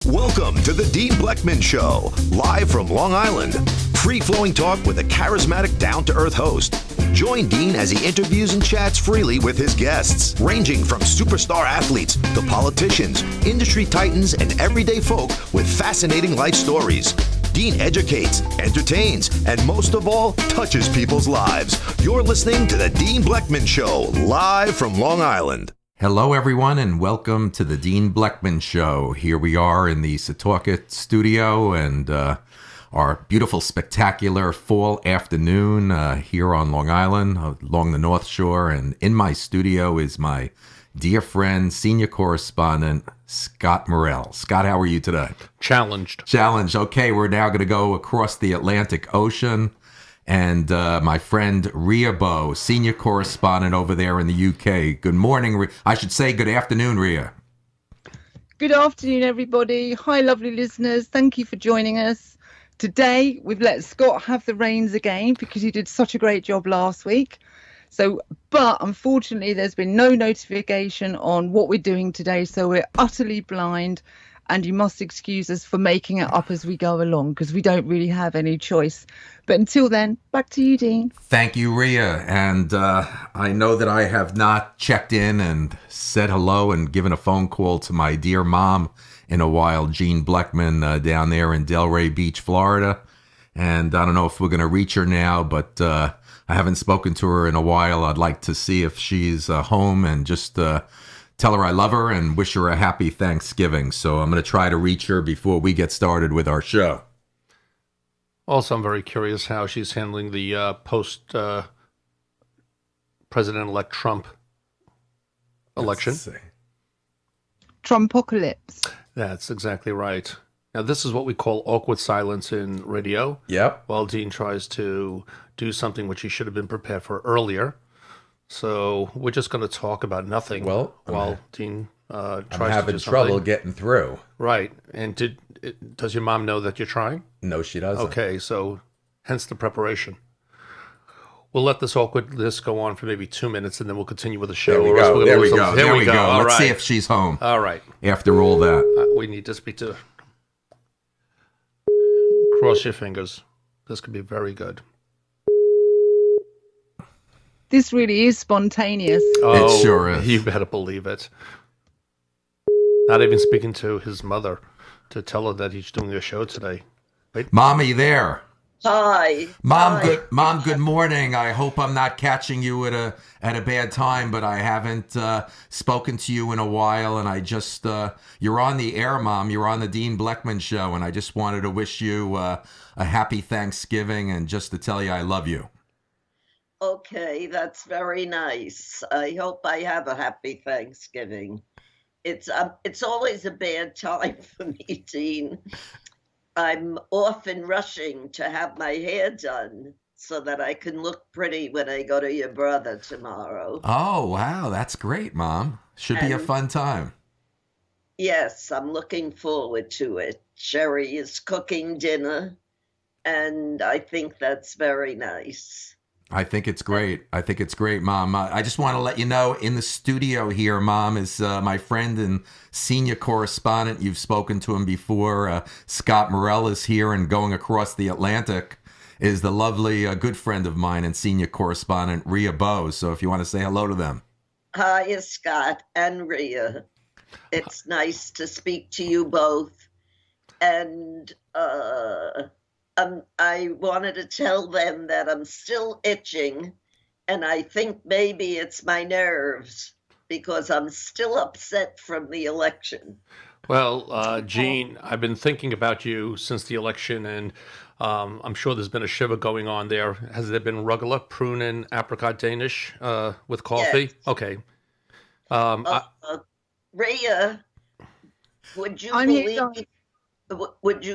Welcome to the Dean Blechman Show, live from Long Island. Free-flowing talk with a charismatic, down-to-earth host. Join Dean as he interviews and chats freely with his guests, ranging from superstar athletes to politicians, industry titans, and everyday folk with fascinating life stories. Dean educates, entertains, and most of all, touches people's lives. You're listening to the Dean Blechman Show, live from Long Island. Hello, everyone, and welcome to the Dean Blechman Show. Here we are in the Setauket studio and our beautiful, spectacular fall afternoon here on Long Island, along the North Shore. And in my studio is my dear friend, senior correspondent, Scott Morell. Scott, how are you today? Challenged. Okay, we're now going to go across the Atlantic Ocean. And my friend Ria Bow, senior correspondent over there in the UK. Good morning. I should say good afternoon, Ria. Good afternoon, everybody. Hi, lovely listeners. Thank you for joining us. Today, we've let Scott have the reins again because he did such a great job last week. But unfortunately, there's been no notification on what we're doing today. So we're utterly blind. And you must excuse us for making it up as we go along because we don't really have any choice. But until then, back to you, Dean. Thank you, Ria. And I know that I have not checked in and said hello and given a phone call to my dear mom in a while, Jean Blechman, down there in Delray Beach, Florida. And I don't know if we're going to reach her now, but I haven't spoken to her in a while. I'd like to see if she's home and just tell her I love her and wish her a happy Thanksgiving. So I'm going to try to reach her before we get started with our show. Also, I'm very curious how she's handling the post-President-elect Trump election. Trumpocalypse. That's exactly right. Now, this is what we call awkward silence in radio. Yep. While Dean tries to do something which he should have been prepared for earlier. So we're just going to talk about nothing while Dean tries to do something. I'm having trouble getting through. Right. And does your mom know that you're trying? No, she doesn't. Okay, so hence the preparation. We'll let this awkwardness go on for maybe 2 minutes, and then we'll continue with the show. There we go. There we go. Let's see if she's home. All right. After all that. We need to speak to her. Cross your fingers. This could be very good. This really is spontaneous. Oh, it sure is. You better believe it. Not even speaking to his mother to tell her that he's doing a show today. Wait. Mom, are you there? Hi. Mom, Hi. Good morning. I hope I'm not catching you at a bad time, but I haven't spoken to you in a while, and I just you're on the air, Mom. You're on the Dean Blechman Show, and I just wanted to wish you a happy Thanksgiving and just to tell you I love you. Okay, that's very nice. I hope I have a happy Thanksgiving. It's always a bad time for me, Dean. I'm often rushing to have my hair done so that I can look pretty when I go to your brother tomorrow. Oh, wow. That's great, Mom. Should be a fun time. Yes, I'm looking forward to it. Sherry is cooking dinner, and I think that's very nice. I think it's great. Mom. I just want to let you know in the studio here, Mom, is my friend and senior correspondent. You've spoken to him before. Scott Morell is here, and going across the Atlantic is the lovely good friend of mine and senior correspondent, Ria Bow. So if you want to say hello to them. Hi, Scott and Ria. It's nice to speak to you both. And I wanted to tell them that I'm still itching, and I think maybe it's my nerves because I'm still upset from the election. Well, Jean, I've been thinking about you since the election, and I'm sure there's been a shiver going on there. Has there been rugelach, prune, and apricot Danish with coffee? Yes. Okay. Rhea, would you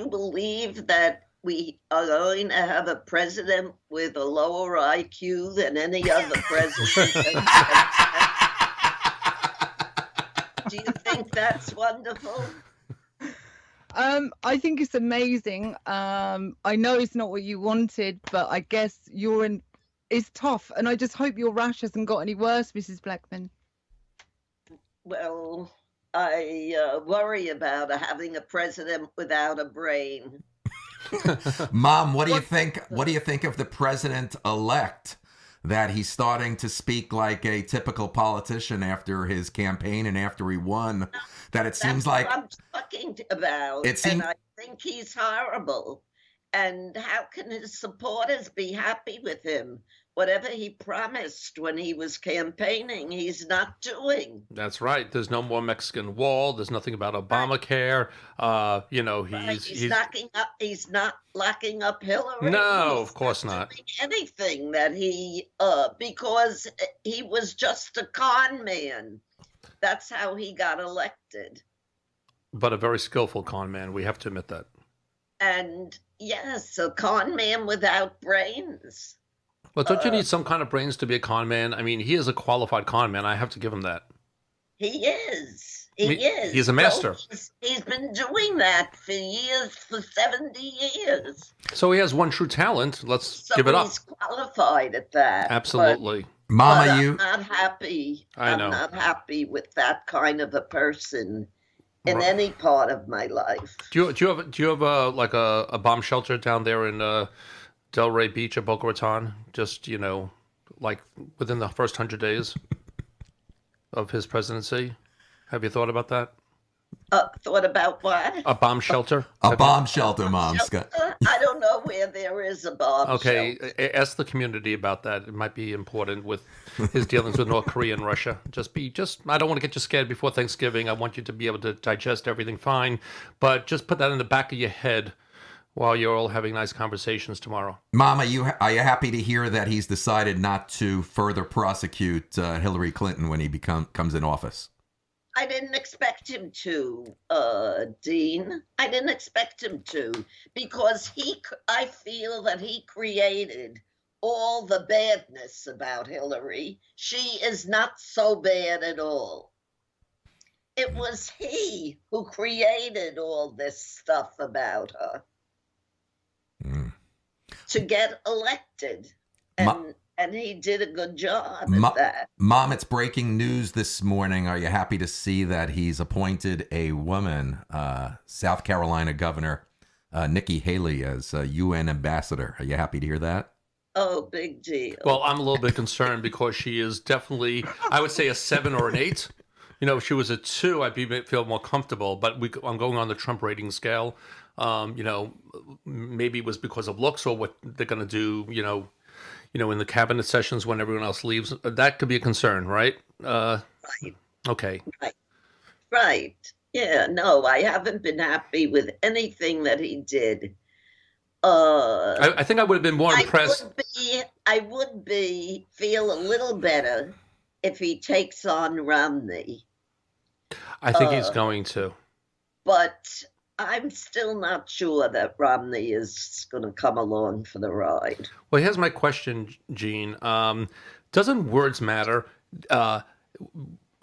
believe that we are going to have a president with a lower IQ than any other president? Do you think that's wonderful? I think it's amazing. I know it's not what you wanted, but I guess it's tough. And I just hope your rash hasn't got any worse, Mrs. Blechman. Well, I worry about having a president without a brain. Mom, what do you think? What do you think of the president-elect? That he's starting to speak like a typical politician after his campaign and after he won. That it seems like what I'm talking about. And I think he's horrible. And how can his supporters be happy with him? Whatever he promised when he was campaigning, he's not doing. That's right. There's no more Mexican wall. There's nothing about Obamacare. He's knocking up. He's not locking up Hillary. No, he's of course not. Doing anything that he because he was just a con man. That's how he got elected. But a very skillful con man. We have to admit that. And yes, a con man without brains. Well, don't you need some kind of brains to be a con man? I mean, he is a qualified con man. I have to give him that. He is. He is. He's a master. He's been doing that for years, for 70 years. So he has one true talent. Let's give it up. He's qualified at that. Absolutely. Mama, I'm not happy. I know. I'm not happy with that kind of a person in any part of my life. Do you have a bomb shelter down there in Delray Beach at Boca Raton? Just, like within the first 100 days of his presidency? Have you thought about that? Thought about what? A bomb shelter? A bomb shelter, Mom. Scott. I don't know where there is a bomb Okay, shelter. ask the community about that. It might be important with his dealings with North Korea and Russia. I don't want to get you scared before Thanksgiving. I want you to be able to digest everything fine. But just put that in the back of your head while you're all having nice conversations tomorrow. Mama, are you happy to hear that he's decided not to further prosecute Hillary Clinton when he comes in office? I didn't expect him to, Dean. I didn't expect him to, because I feel that he created all the badness about Hillary. She is not so bad at all. It was he who created all this stuff about her to get elected. And he did a good job at that. Mom, it's breaking news this morning. Are you happy to see that he's appointed a woman, South Carolina Governor Nikki Haley, as UN ambassador? Are you happy to hear that? Oh, big deal. Well, I'm a little bit concerned because she is definitely, I would say, a 7 or an 8. If she was a 2, I'd feel more comfortable. But I'm going on the Trump rating scale. Maybe it was because of looks or what they're going to do, in the cabinet sessions when everyone else leaves. That could be a concern, right? Right. Okay. Right. Yeah, no, I haven't been happy with anything that he did. I think I would have been more impressed. I would feel a little better if he takes on Romney. I think he's going to. But I'm still not sure that Romney is going to come along for the ride. Well, here's my question, Jean. Doesn't words matter?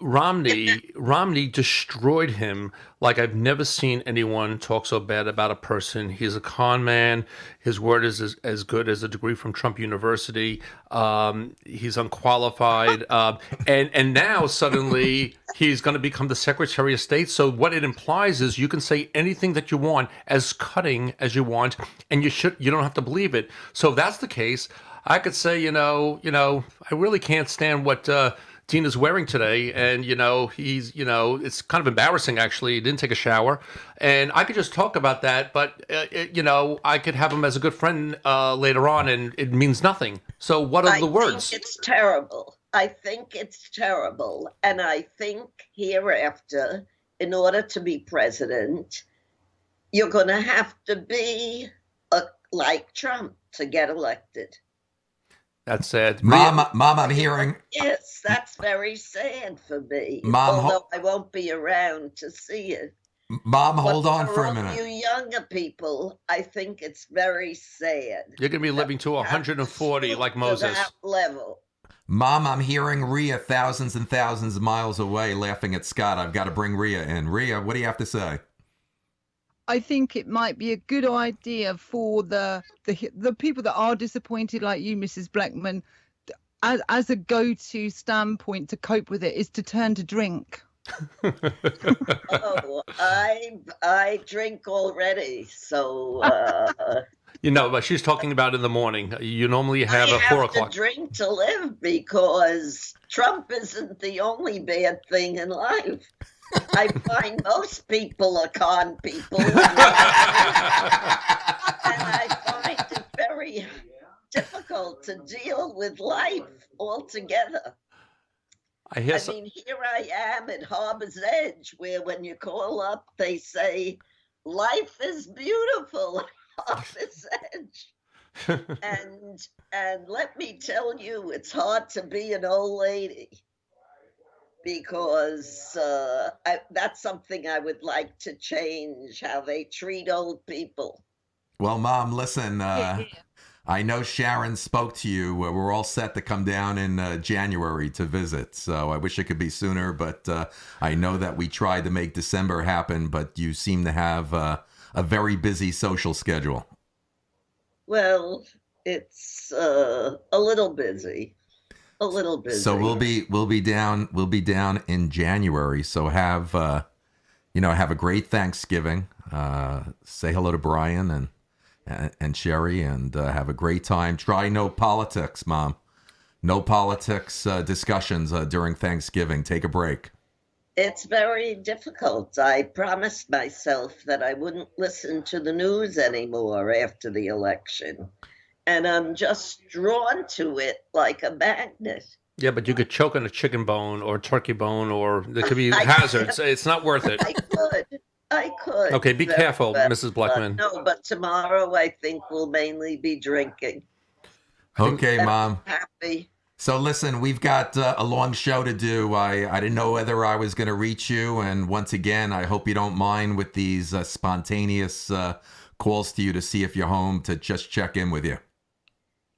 Romney destroyed him like I've never seen anyone talk so bad about a person. He's a con man. His word is as good as a degree from Trump University. He's unqualified. And now suddenly he's going to become the Secretary of State. So what it implies is you can say anything that you want, as cutting as you want, and you don't have to believe it. So if that's the case, I could say, I really can't stand what Dina's wearing today, and he's it's kind of embarrassing actually. He didn't take a shower, and I could just talk about that, but I could have him as a good friend later on, and it means nothing. So what are the words? I think it's terrible. I think it's terrible, and I think hereafter, in order to be president, you're going to have to be like Trump to get elected. That's sad. Mom, I'm hearing. Yes, that's very sad for me. Mom, although I won't be around to see it. Mom, hold on for a minute. For you younger people, I think it's very sad. You're going to be living to 140 like Moses. To that level. Mom, I'm hearing Rhea thousands and thousands of miles away laughing at Scott. I've got to bring Rhea in. Rhea, what do you have to say? I think it might be a good idea for the people that are disappointed, like you, Mrs. Blechman, as a go-to standpoint to cope with it, is to turn to drink. Oh, I drink already, so But she's talking about in the morning. You normally have I a 4 have to o'clock. drink to live because Trump isn't the only bad thing in life. I find most people are con people, and I find it very difficult to deal with life altogether. I hear I mean, here I am at Harbor's Edge, where when you call up, they say, life is beautiful at Harbor's Edge. And let me tell you, it's hard to be an old lady because that's something I would like to change, how they treat old people. Well, Mom, listen, Yeah. I know Sharon spoke to you. We're all set to come down in January to visit. So I wish it could be sooner, but I know that we tried to make December happen, but you seem to have a very busy social schedule. Well, it's a little busy. A little busy. So we'll be down in January. So have a great Thanksgiving. Say hello to Brian and Sherry, and have a great time. Try no politics, Mom. No politics discussions during Thanksgiving. Take a break. It's very difficult. I promised myself that I wouldn't listen to the news anymore after the election. And I'm just drawn to it like a magnet. Yeah, but you could choke on a chicken bone or a turkey bone, or there could be hazards. It's not worth it. I could. Okay, be careful, Mrs. Blechman. No, but tomorrow I think we'll mainly be drinking. Okay, Mom. Happy. So listen, we've got a long show to do. I didn't know whether I was going to reach you. And once again, I hope you don't mind with these spontaneous calls to you to see if you're home, to just check in with you.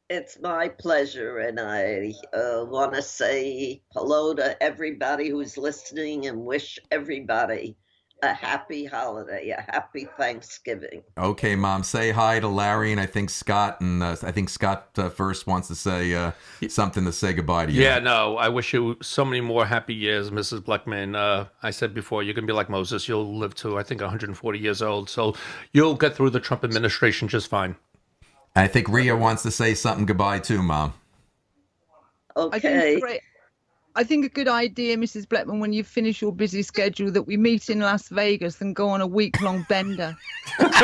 It's my pleasure, and I want to say hello to everybody who's listening and wish everybody a happy holiday, a happy Thanksgiving. Okay, Mom. Say hi to Larry, and I think Scott, and I think Scott first wants to say something to say goodbye to you. Yeah, no, I wish you so many more happy years, Mrs. Blechman. I said before, you're going to be like Moses. You'll live to, I think, 140 years old. So you'll get through the Trump administration just fine. I think Rhea wants to say something goodbye too, Mom. Okay. I think a good idea, Mrs. Blechman, when you finish your busy schedule, that we meet in Las Vegas and go on a week-long bender. That's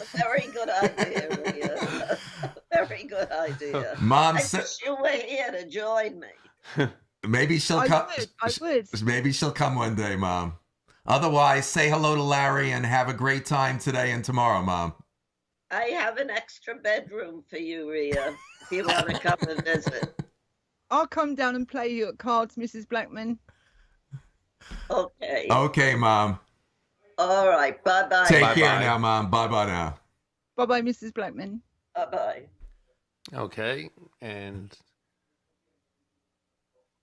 a very good idea, Rhea. Very good idea. Mom, I wish you were here to join me. Maybe she'll come. I would. Maybe she'll come one day, Mom. Otherwise, say hello to Larry and have a great time today and tomorrow, Mom. I have an extra bedroom for you, Rhea, if you want to come and visit. I'll come down and play you at cards, Mrs. Blechman. Okay. Okay, Mom. All right. Bye-bye. Take Bye-bye. care now, Mom. Bye-bye now. Bye-bye, Mrs. Blechman. Bye-bye. Okay, and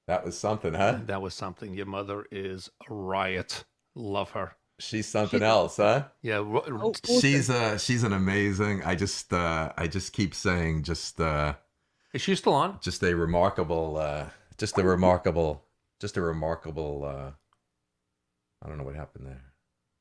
That was something, huh? that was something. Your mother is a riot. Love her. She's something else, huh? Yeah, Oh, awesome. She's an amazing. I just keep saying is she still on? just a remarkable I don't know what happened there.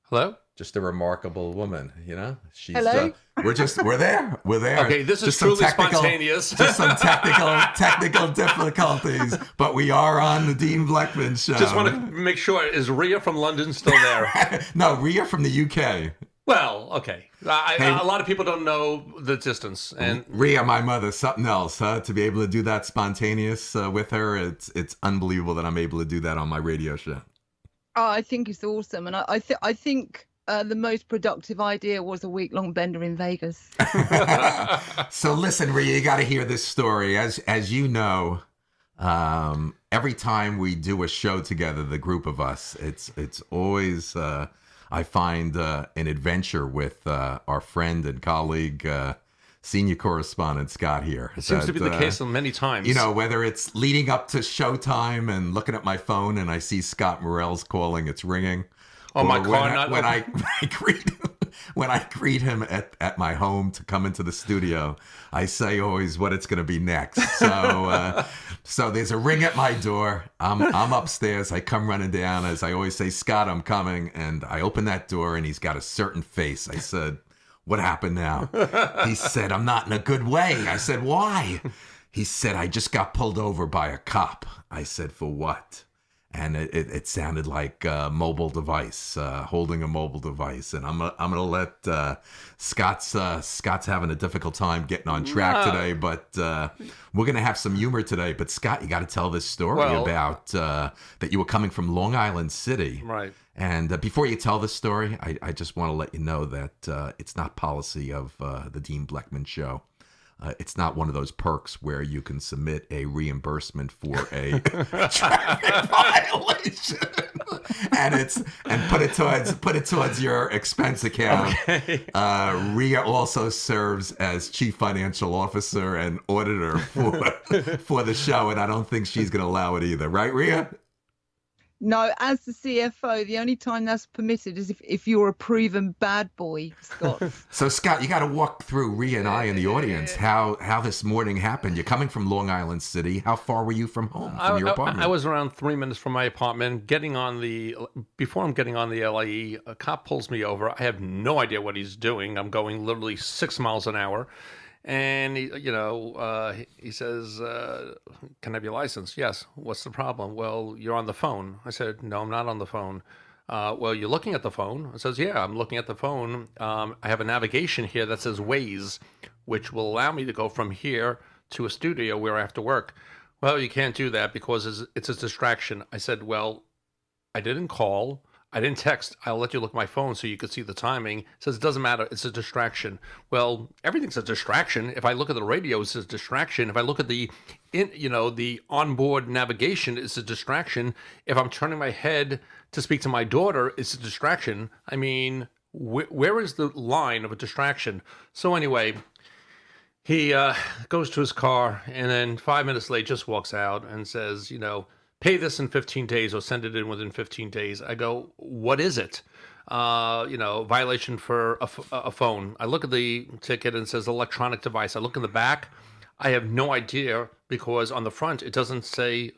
Hello? Just a remarkable woman, you know? She's Hello? we're there. We're there. Okay, this is Just some truly spontaneous. Just some technical difficulties, but we are on the Dean Blechman show. Just want to make sure, is Rhea from London still there? No, Rhea from the UK. Well, okay. A lot of people don't know the distance. And Rhea, my mother, something else, huh? To be able to do that spontaneous with her, it's unbelievable that I'm able to do that on my radio show. Oh, I think it's awesome. And I think the most productive idea was a week-long bender in Vegas. So listen, Rhea, you got to hear this story. As you know, every time we do a show together, the group of us, it's always I find an adventure with our friend and colleague, senior correspondent Scott here. it seems to be the case many times. You know, whether it's leading up to showtime and looking at my phone and I see Scott Morell's calling, it's ringing. Oh, my car when not when I when I greet him at my home to come into the studio, I say always what it's going to be next. So there's a ring at my door. I'm upstairs. I come running down. As I always say, Scott, I'm coming. And I open that door, and he's got a certain face. I said, what happened now? He said, I'm not in a good way. I said, why? He said, I just got pulled over by a cop. I said, for what? And it sounded like a mobile device, holding a mobile device. And I'm gonna let Scott's having a difficult time getting on track today, but we're gonna have some humor today. But Scott, you got to tell this story about that you were coming from Long Island City, right? And before you tell this story, I just want to let you know that it's not policy of the Jean Blechman Show. It's not one of those perks where you can submit a reimbursement for a traffic violation and put it towards your expense account. Okay. Rhea also serves as chief financial officer and auditor for the show, and I don't think she's going to allow it either, right, Rhea? No, as the CFO, the only time that's permitted is if you're a proven bad boy, Scott. So, Scott, you got to walk through Rhea and I in the audience how this morning happened. You're coming from Long Island City. How far were you from home, from your apartment? I was around 3 minutes from my apartment. Before I'm getting on the LIE, a cop pulls me over. I have no idea what he's doing. I'm going literally 6 miles an hour. And he says, "Can I have your license?" "Yes." "What's the problem?" "Well, you're on the phone." I said, "No, I'm not on the phone." "Well, you're looking at the phone." I says, "Yeah, I'm looking at the phone. I have a navigation here that says Waze, which will allow me to go from here to a studio where I have to work." "Well, you can't do that because it's a distraction." I said, "Well, I didn't call. I didn't text. I'll let you look at my phone so you can see the timing." It says, "It doesn't matter. It's a distraction." "Well, everything's a distraction. If I look at the radio, it's a distraction. If I look at the onboard navigation, it's a distraction. If I'm turning my head to speak to my daughter, it's a distraction. I mean, where is the line of a distraction?" So anyway, he goes to his car, and then 5 minutes late just walks out and says, "Pay this in 15 days or send it in within 15 days. I go, "What is it?" Violation for a phone. I look at the ticket and it says electronic device. I look in the back. I have no idea because on the front, it doesn't say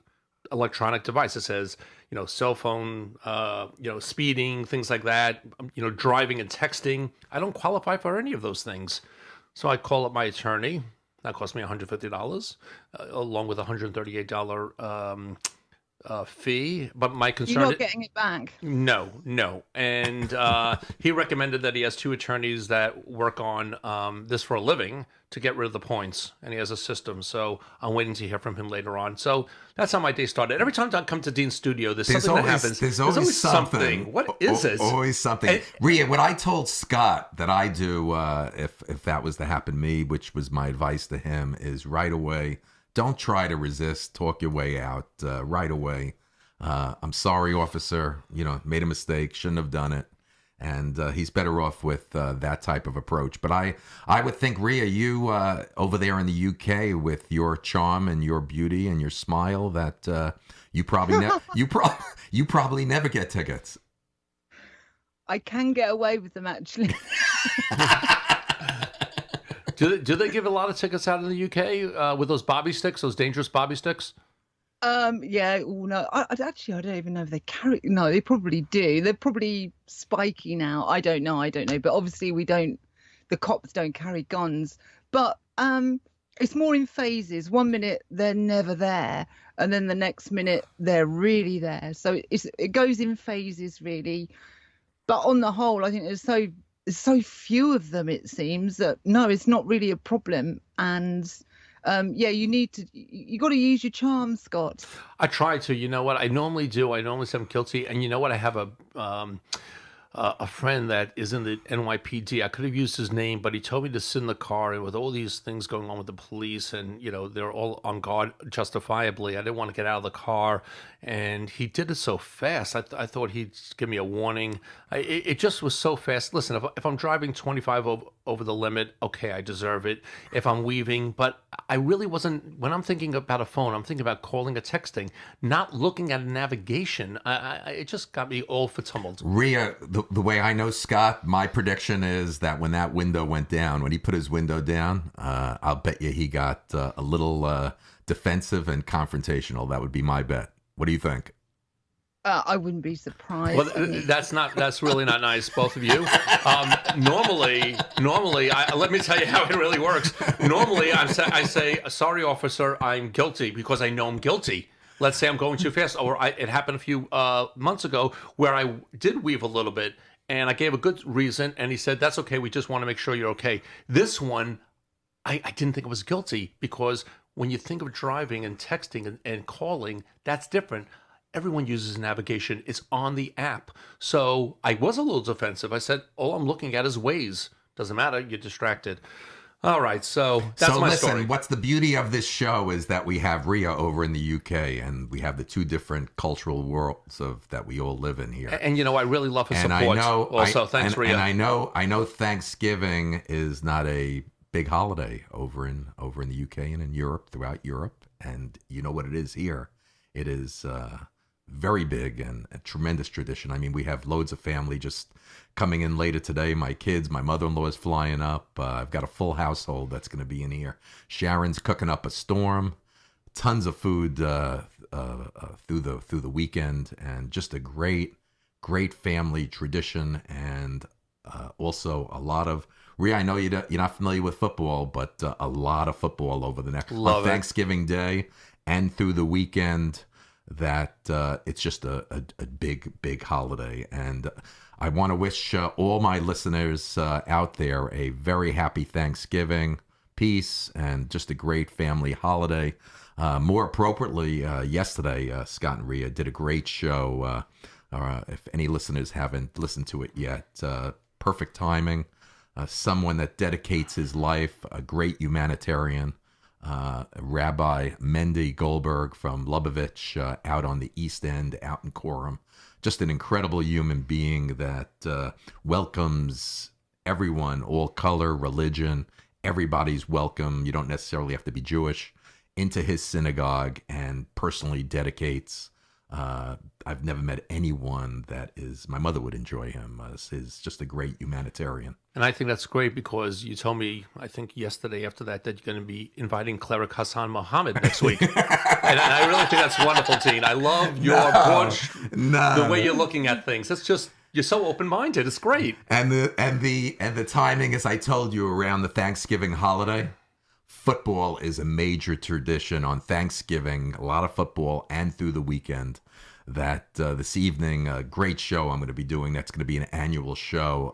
electronic device. It says, cell phone, speeding, things like that, driving and texting. I don't qualify for any of those things. So I call up my attorney. That cost me $150, along with a $138 fee, but my concern... You're not getting it back. No. And he recommended that he has two attorneys that work on this for a living to get rid of the points, and he has a system. So I'm waiting to hear from him later on. So that's how my day started. Every time I come to Dean's studio, there's something that happens. There's always something. What is it? Always something. Rhea, what I told Scott that I do, if that was to happen to me, which was my advice to him, is right away, don't try to resist. Talk your way out right away. I'm sorry, officer. Made a mistake. Shouldn't have done it. And he's better off with that type of approach. But I would think, Rhea, you over there in the UK with your charm and your beauty and your smile, that you probably you probably never get tickets. I can get away with them, actually. Do they give a lot of tickets out in the UK with those bobby sticks, those dangerous bobby sticks? Yeah. No, I don't even know if they carry. No, they probably do. They're probably spiky now. I don't know. But obviously the cops don't carry guns. But it's more in phases. 1 minute they're never there, and then the next minute they're really there. So it goes in phases, really. But on the whole, I think there's so few of them, it seems, that no, it's not really a problem. And you got to use your charm, Scott. I try to. You know what I normally do? I normally say I'm guilty. And you know what? I have a friend that is in the NYPD. I could have used his name, but he told me to sit in the car, and with all these things going on with the police, and they're all on guard justifiably, I didn't want to get out of the car, and he did it so fast. I thought he'd give me a warning. It just was so fast. Listen, if I'm driving 25 over the limit, okay, I deserve it. If I'm weaving, but I really wasn't. When I'm thinking about a phone, I'm thinking about calling or texting, not looking at a navigation. It just got me all for tumbled. Rhea, the way I know Scott, my prediction is that when that window went down, when he put his window down, I'll bet you he got a little defensive and confrontational. That would be my bet. What do you think? I wouldn't be surprised. Well, that's really not nice, both of you. Normally, let me tell you how it really works. Normally, I say, sorry, officer, I'm guilty, because I know I'm guilty. Let's say I'm going too fast. Or it happened a few months ago where I did weave a little bit, and I gave a good reason, and he said, that's okay, we just want to make sure you're okay. This one, I didn't think it was guilty, because when you think of driving and texting and calling, that's different. Everyone uses navigation. It's on the app. So I was a little defensive. I said, all I'm looking at is Waze. Doesn't matter. You're distracted. All right. So that's my story. What's the beauty of this show is that we have Rhea over in the UK, and we have the two different cultural worlds that we all live in here. And I really love her support. Thanks, Rhea. And I know Thanksgiving is not a big holiday over in the UK and in Europe, throughout Europe. And you know what it is here. It is very big and a tremendous tradition. I mean, we have loads of family just coming in later today. My kids, my mother-in-law is flying up. I've got a full household that's going to be in here. Sharon's cooking up a storm, tons of food through the weekend, and just a great family tradition. And also a lot of Rhea, I know you're not familiar with football, but a lot of football over the next Thanksgiving Day and through the weekend. That it's just a big holiday. And I want to wish all my listeners out there a very happy Thanksgiving, peace, and just a great family holiday. More appropriately, yesterday, Scott and Rhea did a great show. If any listeners haven't listened to it yet, perfect timing. Someone that dedicates his life, a great humanitarian. Rabbi Mendy Goldberg from Lubavitch, out on the East End, out in Coram. Just an incredible human being that welcomes everyone, all color, religion. Everybody's welcome. You don't necessarily have to be Jewish, into his synagogue, and personally dedicates. I've never met anyone that is, my mother would enjoy him. He's just a great humanitarian. And I think that's great, because you told me, I think yesterday after that you're going to be inviting Cleric Hassan Mohammed next week. and I really think that's wonderful, Dean. I love your approach, the way you're looking at things. It's just, you're so open-minded. It's great. And the timing, as I told you, around the Thanksgiving holiday. Football is a major tradition on Thanksgiving, a lot of football, and through the weekend. That this evening, a great show I'm going to be doing. That's going to be an annual show.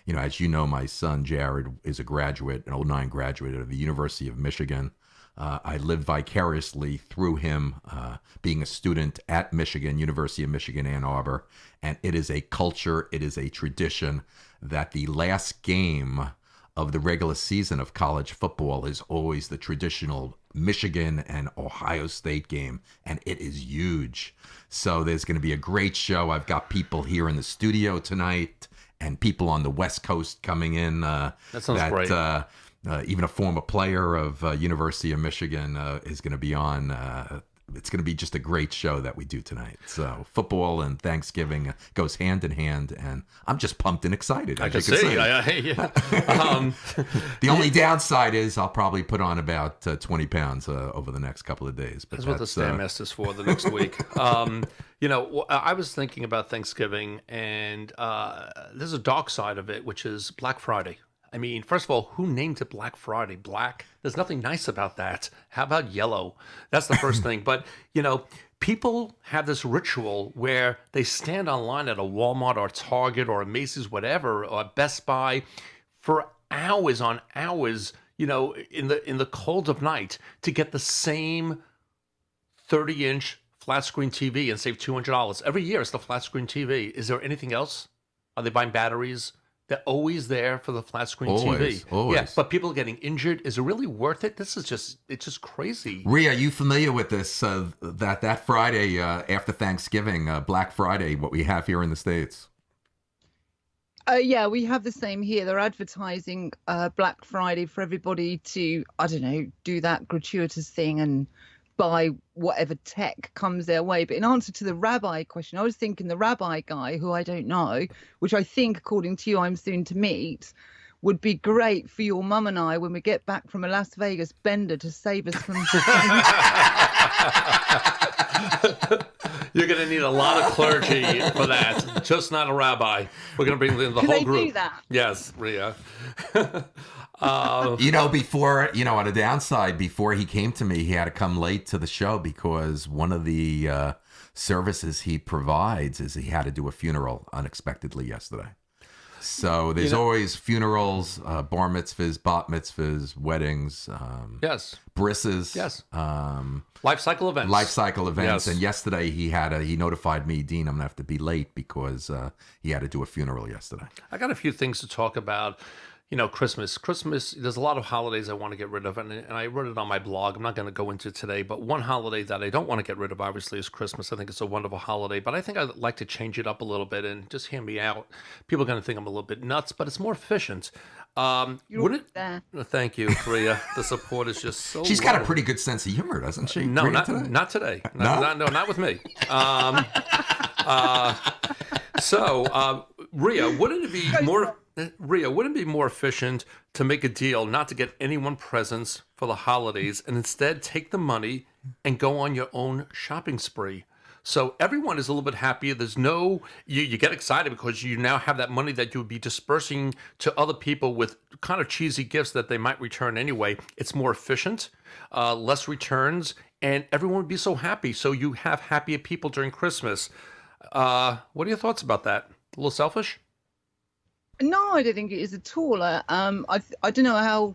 As you know, my son Jared is a graduate, an 09 graduate of the University of Michigan. I lived vicariously through him, being a student at Michigan, University of Michigan, Ann Arbor. And it is a culture, it is a tradition that the last game of the regular season of college football is always the traditional Michigan and Ohio State game, and it is huge. So there's going to be a great show. I've got people here in the studio tonight and people on the West Coast coming in. That sounds great. Even a former player of University of Michigan is going to be on. It's going to be just a great show that we do tonight. So football and Thanksgiving goes hand in hand, and I'm just pumped and excited. I can see. The only downside is I'll probably put on about 20 pounds over the next couple of days. But that's what the Stairmaster's for the next week. I was thinking about Thanksgiving, and there's a dark side of it, which is Black Friday. I mean, first of all, who named it Black Friday? Black? There's nothing nice about that. How about yellow? That's the first thing. But, people have this ritual where they stand online at a Walmart or Target or a Macy's, whatever, or Best Buy for hours on hours, in the cold of night to get the same 30-inch flat screen TV and save $200. Every year it's the flat screen TV. Is there anything else? Are they buying batteries? They're always there for the flat screen TV. Always. Yeah, but people are getting injured. Is it really worth it? It's just crazy. Rhea, are you familiar with this? That Friday after Thanksgiving, Black Friday, what we have here in the States? Yeah, we have the same here. They're advertising Black Friday for everybody to, do that gratuitous thing and buy whatever tech comes their way. But in answer to the rabbi question, I was thinking the rabbi guy, who I don't know, which I think, according to you, I'm soon to meet, would be great for your mum and I when we get back from a Las Vegas bender to save us from. You're going to need a lot of clergy for that, just not a rabbi. We're going to bring the whole group. Do that? Yes, Rhea. Before, on the downside, before he came to me, he had to come late to the show because one of the services he provides is he had to do a funeral unexpectedly yesterday. So there's always funerals, bar mitzvahs, bat mitzvahs, weddings, yes, brisses, yes, life cycle events. Yes. And yesterday he notified me, Dean, I'm gonna have to be late because he had to do a funeral yesterday. I got a few things to talk about. Christmas. There's a lot of holidays I want to get rid of, and I wrote it on my blog. I'm not going to go into today, but one holiday that I don't want to get rid of, obviously, is Christmas. I think it's a wonderful holiday, but I think I'd like to change it up a little bit and just hear me out. People are going to think I'm a little bit nuts, but it's more efficient. There. Thank you, Rhea. The support is just so She's got a pretty good sense of humor, doesn't she? No, not today. No, not with me. Rhea, wouldn't it be more efficient to make a deal not to get anyone presents for the holidays and instead take the money and go on your own shopping spree? So everyone is a little bit happier. There's you get excited because you now have that money that you would be dispersing to other people with kind of cheesy gifts that they might return anyway. It's more efficient, less returns, and everyone would be so happy. So you have happier people during Christmas. What are your thoughts about that? A little selfish? No, I don't think it is at all. I don't know how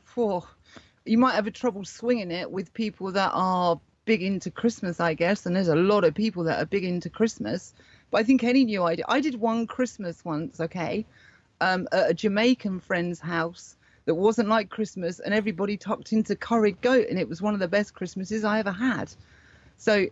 you might have a trouble swinging it with people that are big into Christmas, I guess. And there's a lot of people that are big into Christmas. But I think any new idea. I did one Christmas once, at a Jamaican friend's house that wasn't like Christmas, and everybody tucked into curried goat, and it was one of the best Christmases I ever had. So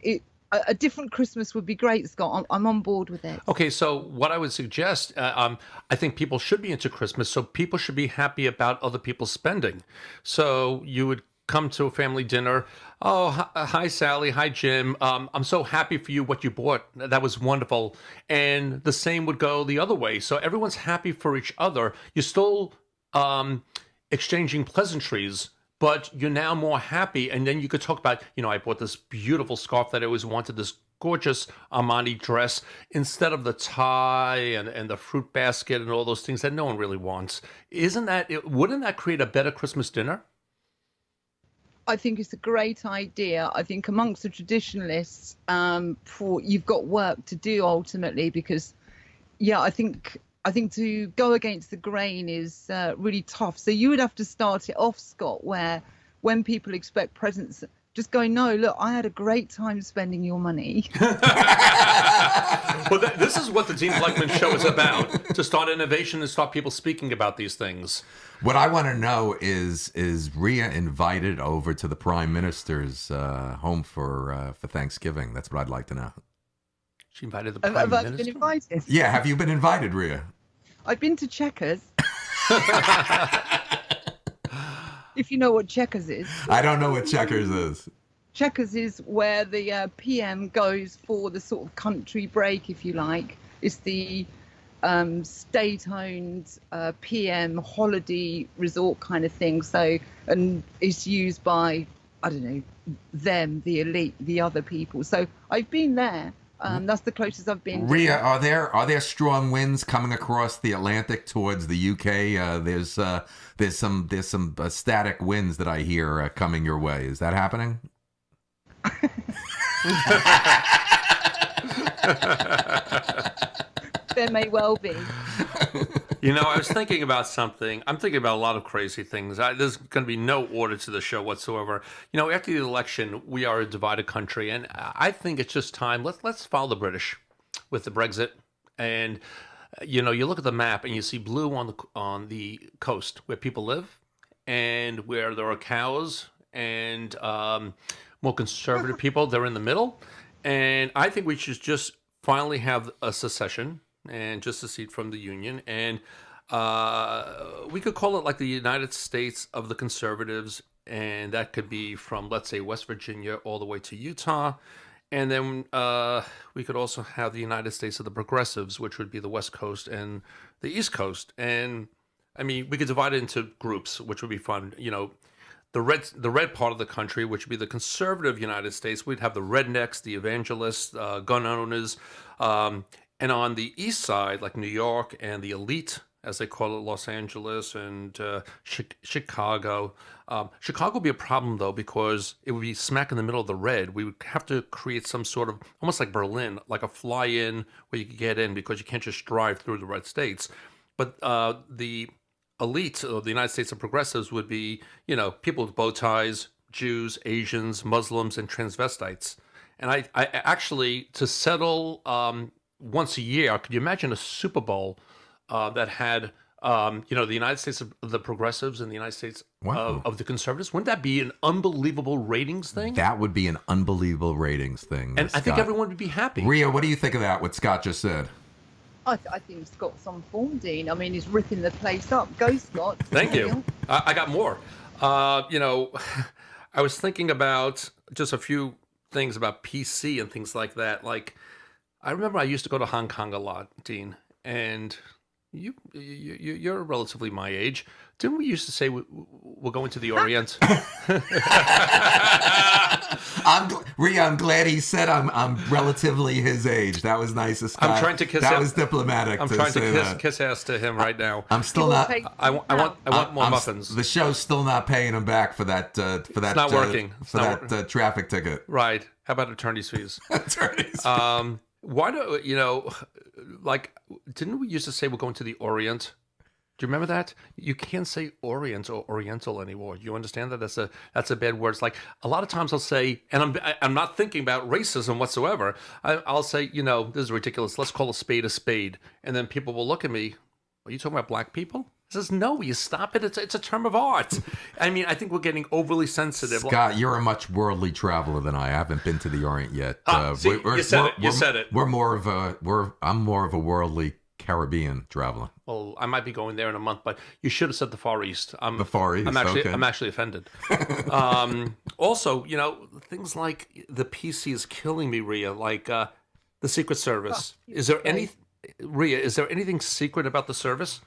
a different Christmas would be great, Scott. I'm on board with it. Okay, so what I would suggest, I think people should be into Christmas, so people should be happy about other people's spending. So you would come to a family dinner. Oh, hi, Sally. Hi, Jim. I'm so happy for you, what you bought. That was wonderful. And the same would go the other way. So everyone's happy for each other. You're still exchanging pleasantries, but you're now more happy. And then you could talk about, I bought this beautiful scarf that I always wanted, this gorgeous Armani dress, instead of the tie and the fruit basket and all those things that no one really wants. Wouldn't that create a better Christmas dinner? I think it's a great idea. I think amongst the traditionalists, you've got work to do ultimately, because, I think to go against the grain is really tough. So you would have to start it off, Scott, where when people expect presents, just going, no, look, I had a great time spending your money. Well, this is what the Jean Blechman show is about, to start innovation and start people speaking about these things. What I want to know is Rhea invited over to the Prime Minister's home for Thanksgiving? That's what I'd like to know. She invited the Prime Minister? Have I been invited? Yeah, have you been invited, Rhea? I've been to Checkers. If you know what Checkers is. I don't know what Checkers is. Checkers is where the PM goes for the sort of country break, if you like. It's the state-owned PM holiday resort kind of thing. So, and it's used by, I don't know, them, the elite, the other people. So I've been there. That's the closest I've been. Rhea, are there strong winds coming across the Atlantic towards the UK? There's some static winds that I hear coming your way. Is that happening? There may well be. I was thinking about something. I'm thinking about a lot of crazy things. There's going to be no order to the show whatsoever. After the election, we are a divided country, and I think it's just time. Let's follow the British with the Brexit. And you look at the map and you see blue on the coast where people live, and where there are cows and more conservative people. They're in the middle, and I think we should just finally have a secession and just secede from the Union, and we could call it like the United States of the conservatives and that could be from, let's say, West Virginia all the way to Utah. And then we could also have the United States of the progressives, which would be the West Coast and the East Coast. And I mean, we could divide it into groups, which would be fun. You know, the red part of the country, which would be the conservative United States. We'd have the rednecks, the evangelists, gun owners. And on the east side, like New York and the elite, as they call it, Los Angeles and Chicago. Chicago would be a problem, though, because it would be smack in the middle of the red. We would have to create some sort of, almost like Berlin, like a fly-in where you could get in because you can't just drive through the red states. But the elite of the United States of progressives would be, you know, people with bow ties, Jews, Asians, Muslims, and transvestites. And I actually, to settle once a year, could you imagine a Super Bowl that had, you know, the United States of the progressives and the United States of the conservatives? Wouldn't that be an unbelievable ratings thing? That would be an unbelievable ratings thing. And Scott. I think everyone would be happy. Rhea, what do you think of that, what Scott just said? I think Scott's on form, Dean. I mean, he's ripping the place up. Go, Scott. Thank you. I got more. You know, I was thinking about just a few things about PC and things like that. Like, I remember I used to go to Hong Kong a lot, Dean, and you're relatively my age. Didn't we used to say we're going to the Orient? Rhea, I'm glad he said I'm relatively his age. That was nice of Scott. I'm trying to kiss. That was diplomatic. I'm trying to kiss ass to him right now. I'm still not. I want more muffins. The show's still not paying him back for that. It's not working. Traffic ticket. Right. How about attorney's fees? Attorney's fees. Why do you know? Like, didn't we used to say we're going to the Orient? Do you remember that? You can't say Orient or Oriental anymore. You understand that? That's a bad word. It's like a lot of times I'll say, and I'm not thinking about racism whatsoever. I'll say, you know, this is ridiculous. Let's call a spade, and then people will look at me. Are you talking about black people? I says, no, you stop it. It's a term of art. I mean, I think we're getting overly sensitive. Scott, you're a much worldly traveler than I haven't been to the Orient yet. See, you said it. I'm more of a worldly Caribbean traveler. Well, I might be going there in a month, but you should have said the Far East. The Far East. I'm actually offended. Also, you know, things like the PC is killing me, Rhea. Like the Secret Service. Is there anything secret about the service?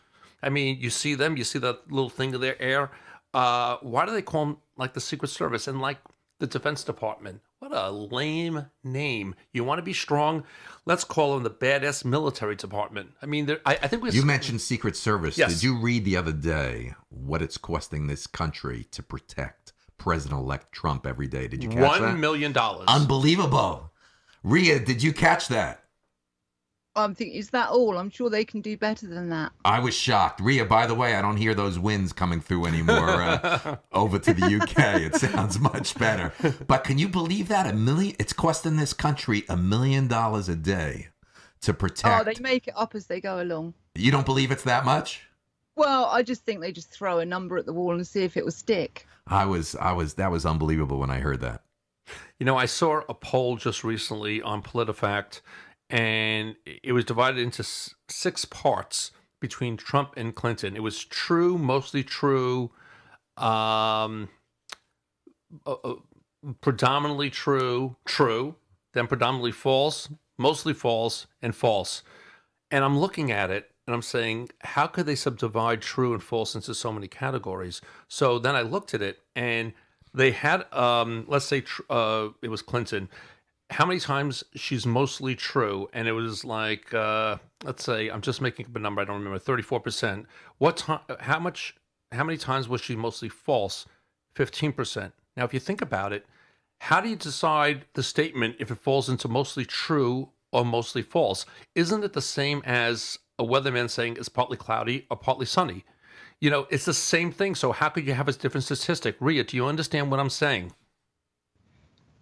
I mean, you see them, you see that little thing in their air. Why do they call them like the Secret Service and like the Defense Department? What a lame name. You want to be strong? Let's call them the Badass Military Department. I mean, I think you mentioned Secret Service. Yes. Did you read the other day what it's costing this country to protect President-elect Trump every day? Did you catch that? $1 million. Unbelievable. Rhea, did you catch that? I'm thinking, is that all? I'm sure they can do better than that. I was shocked. Rhea, by the way, I don't hear those winds coming through anymore over to the UK. It sounds much better. But can you believe that? It's costing this country $1 million a day to protect. Oh, they make it up as they go along. You don't believe it's that much? Well, I just think they just throw a number at the wall and see if it will stick. That was unbelievable when I heard that. You know, I saw a poll just recently on PolitiFact, and it was divided into 6 parts between Trump and Clinton. It was true, mostly true, predominantly true, then predominantly false, mostly false, and false. And I'm looking at it, and I'm saying, how could they subdivide true and false into so many categories? So then I looked at it, and they had, let's say it was Clinton. How many times she's mostly true? And it was like, let's say, I'm just making up a number, I don't remember, 34%. How many times was she mostly false? 15%. Now, if you think about it, how do you decide the statement if it falls into mostly true or mostly false? Isn't it the same as a weatherman saying it's partly cloudy or partly sunny? You know, it's the same thing. So how could you have a different statistic? Rhea, do you understand what I'm saying?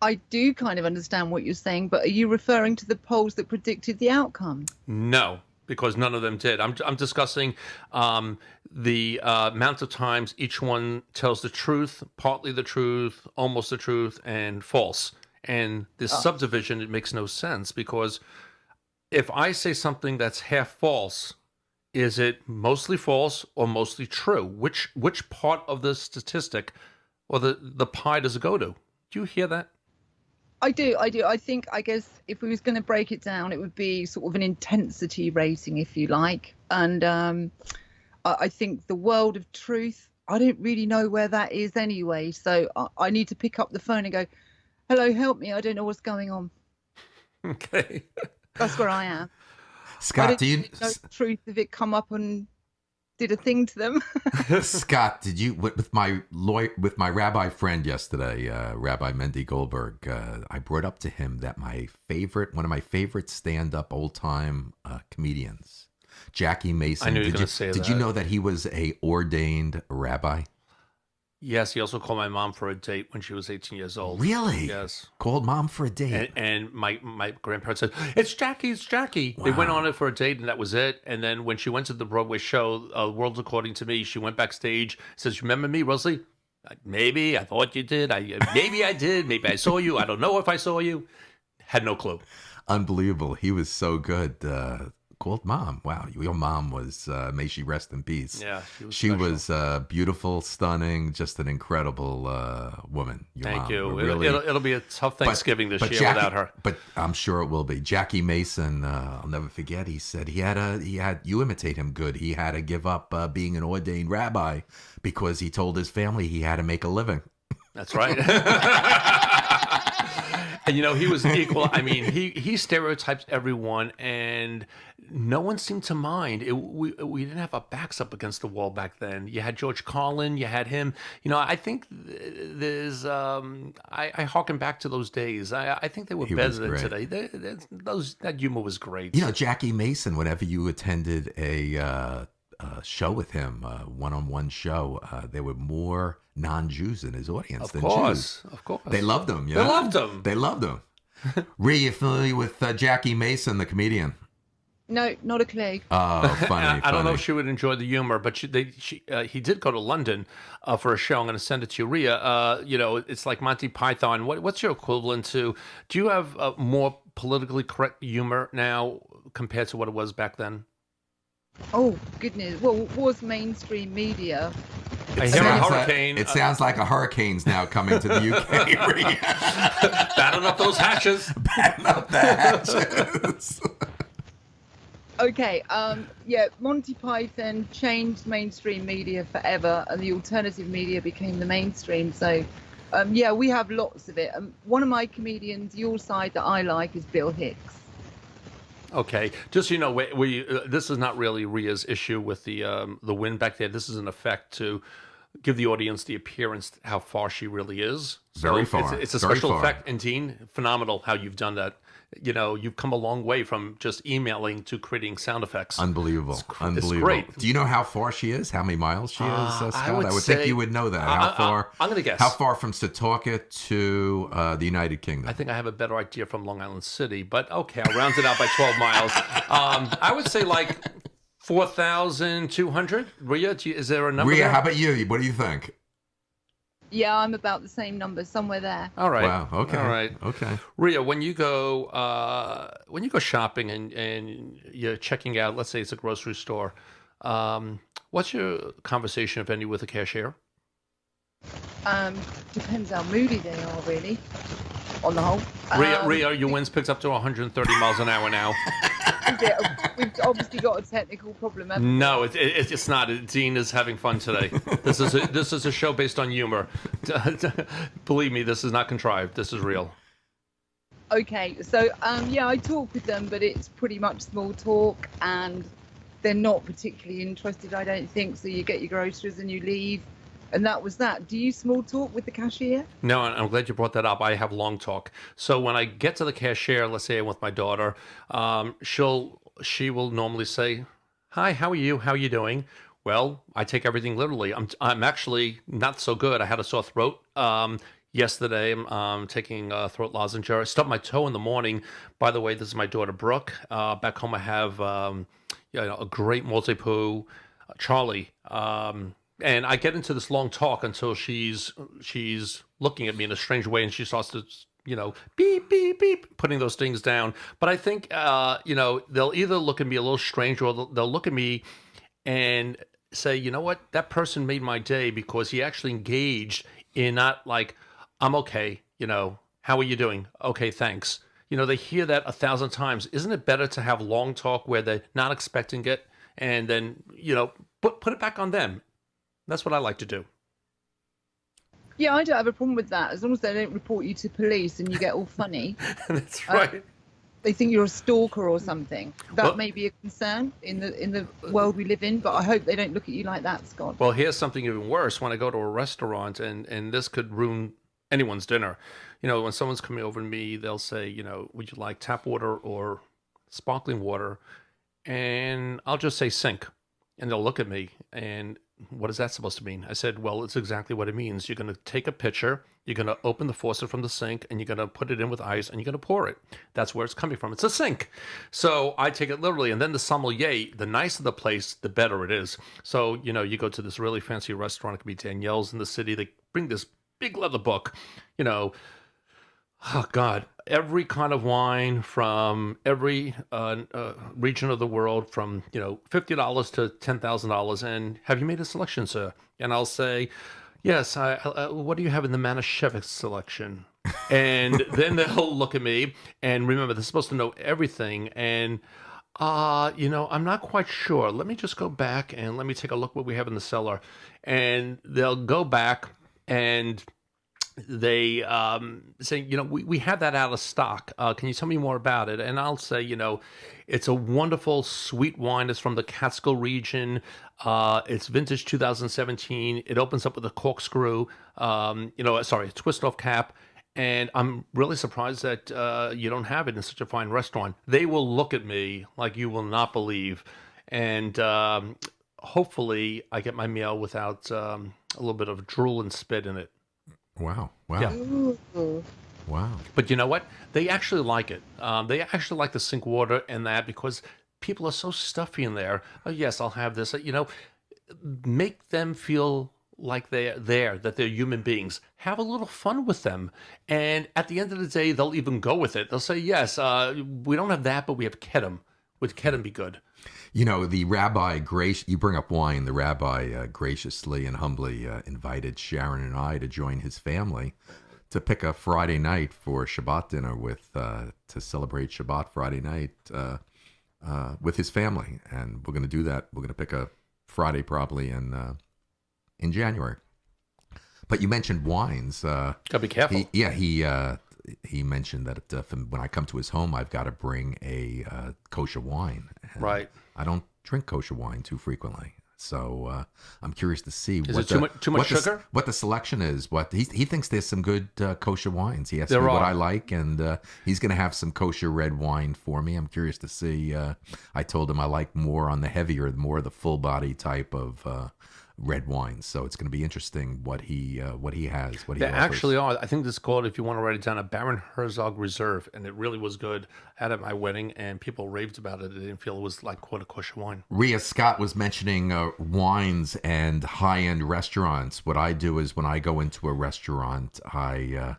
I do kind of understand what you're saying, but are you referring to the polls that predicted the outcome? No, because none of them did. I'm discussing the amount of times each one tells the truth, partly the truth, almost the truth, and false. And this subdivision, it makes no sense, because if I say something that's half false, is it mostly false or mostly true? Which part of the statistic or the pie does it go to? Do you hear that? I do. I guess if we was going to break it down, it would be sort of an intensity rating, if you like. And I think the world of truth, I don't really know where that is anyway. So I need to pick up the phone and go, hello, help me. I don't know what's going on. Okay. That's where I am. Scott, do you know the truth if it come up and did a thing to them? Scott, did you with my rabbi friend yesterday, Rabbi Mendy Goldberg? I brought up to him that one of my favorite stand-up old-time comedians, Jackie Mason. I knew you were going to say that. Did you know that he was a ordained rabbi? Yes, he also called my mom for a date when she was 18 years old. Really? Yes. Called mom for a date. And my grandparents said, it's Jackie. Wow. They went on it for a date, and that was it. And then when she went to the Broadway show, World's According to Me, she went backstage, says, remember me, Rosalie? Maybe. I thought you did. Maybe I did. Maybe I saw you. I don't know if I saw you. Had no clue. Unbelievable. He was so good. Called mom. Wow. Your mom was, may she rest in peace. Yeah. She was beautiful, stunning, just an incredible woman. Thank mom. you. Really, it'll be a tough Thanksgiving this year Jackie, without her. But I'm sure it will be. Jackie Mason, I'll never forget, he said you imitate him good. He had to give up being an ordained rabbi because he told his family he had to make a living. That's right. And, he was equal. I mean, he stereotypes everyone, and no one seemed to mind. We didn't have our backs up against the wall back then. You had George Carlin, you had him. I think there's, I harken back to those days. I think they were better than today. That humor was great. Jackie Mason, whenever you attended a show with him, one-on-one show, there were more non-Jews in his audience than Jews. Of course. They loved him. They loved him. They loved him. Rhea, you familiar with Jackie Mason, the comedian? No, not a clue. Oh, funny. I don't know if she would enjoy the humor, but he did go to London for a show. I'm going to send it to you, Rhea. It's like Monty Python. What's your equivalent to? Do you have more politically correct humor now compared to what it was back then? Oh, goodness. Well, it was mainstream media. I hear a hurricane. It sounds like a hurricane's now coming to the UK. Batten up those hatches. Batten up the hatches. Okay, Monty Python changed mainstream media forever, and the alternative media became the mainstream. So, we have lots of it. One of my comedians, your side, that I like is Bill Hicks. Okay, just so you know, we this is not really Rhea's issue with the wind back there. This is an effect to give the audience the appearance how far she really is. Very far. It's a special effect, and Dean, phenomenal how you've done that. You've come a long way from just emailing to creating sound effects. Unbelievable. It's great. Do you know how far she is? How many miles she is, Scott? I would think you would know that. How far? I'm going to guess. How far from Setauket to the United Kingdom? I think I have a better idea from Long Island City, but okay, I'll round it out by 12 miles. I would say like 4,200. Rhea, is there a number? Rhea, there? how about you? What do you think? Yeah, I'm about the same number, somewhere there. All right. Wow. Okay. All right. Okay. Rhea, when you go shopping and you're checking out, let's say it's a grocery store, what's your conversation, if any, with the cashier? Depends how moody they are, really. On the whole. Rhea, your winds picked up to 130 miles an hour now. We've obviously got a technical problem, haven't we? No, it's not. Dean is having fun today. This is a show based on humor. Believe me, this is not contrived. This is real. Okay, so I talk with them, but it's pretty much small talk, and they're not particularly interested, I don't think. So you get your groceries and you leave, and that was that. Do you small talk with the cashier? No, and I'm glad you brought that up. I have long talk. So when I get to the cashier, let's say I'm with my daughter, she will normally say, "Hi, how are you? How are you doing?" Well, I take everything literally. I'm actually not so good. I had a sore throat yesterday. I'm taking a throat lozenge. I stubbed my toe in the morning. By the way, this is my daughter Brooke. Back home, I have a great Maltese, Charlie. And I get into this long talk until she's looking at me in a strange way, and she starts to, beep, beep, beep, putting those things down. But I think, they'll either look at me a little strange, or they'll look at me and say, you know what, that person made my day because he actually engaged in not like, I'm okay, how are you doing? Okay, thanks. They hear that 1,000 times. Isn't it better to have long talk where they're not expecting it and then, put it back on them? That's what I like to do. Yeah, I don't have a problem with that as long as they don't report you to police and you get all funny. That's right. They think you're a stalker or something. That may be a concern in the world we live in, but I hope they don't look at you like that, Scott. Well, here's something even worse. When I go to a restaurant, and this could ruin anyone's dinner. When someone's coming over to me, they'll say, would you like tap water or sparkling water? And I'll just say sink. And they'll look at me and, what is that supposed to mean? I said, well, it's exactly what it means. You're going to take a pitcher, you're going to open the faucet from the sink, and you're going to put it in with ice, and you're going to pour it. That's where it's coming from. It's a sink. So I take it literally. And then the sommelier, the nicer the place, the better it is. So, you go to this really fancy restaurant. It could be Danielle's in the city. They bring this big leather book, oh God, every kind of wine from every region of the world, from $50 to $10,000. And have you made a selection, sir? And I'll say, yes. What do you have in the Manischewitz selection? And then they'll look at me, and remember, they're supposed to know everything. And I'm not quite sure. Let me just go back and let me take a look what we have in the cellar. And they'll go back and they say, we have that out of stock. Can you tell me more about it? And I'll say, it's a wonderful sweet wine. It's from the Catskill region. It's vintage 2017. It opens up with a corkscrew, a twist off cap. And I'm really surprised that you don't have it in such a fine restaurant. They will look at me like you will not believe. And hopefully I get my meal without a little bit of drool and spit in it. Wow. Yeah. Ooh. Wow. But you know what? They actually like it. They actually like the sink water and that, because people are so stuffy in there. Oh, yes, I'll have this. Make them feel like they're there, that they're human beings. Have a little fun with them. And at the end of the day, they'll even go with it. They'll say, yes, we don't have that, but we have Kedem. Would Kedem be good? The rabbi, you bring up wine, the rabbi graciously and humbly invited Sharon and I to join his family to pick a Friday night for Shabbat dinner to celebrate Shabbat Friday night with his family. And we're going to do that. We're going to pick a Friday probably in January. But you mentioned wines. Gotta be careful. He mentioned that when I come to his home, I've got to bring a kosher wine. And right. I don't drink kosher wine too frequently, so I'm curious to see too much sugar? What the selection is. What he thinks there's some good kosher wines. He asked me what I like, and he's going to have some kosher red wine for me. I'm curious to see. I told him I like more on the heavier, more of the full body type of red wines. So it's going to be interesting what he has. What he offers. Actually are. I think this is called, if you want to write it down, a Baron Herzog Reserve, and it really was good. I had it at my wedding, and people raved about it. They didn't feel it was like quote a kosher wine. Rhea Scott was mentioning wines and high-end restaurants. What I do is when I go into a restaurant, I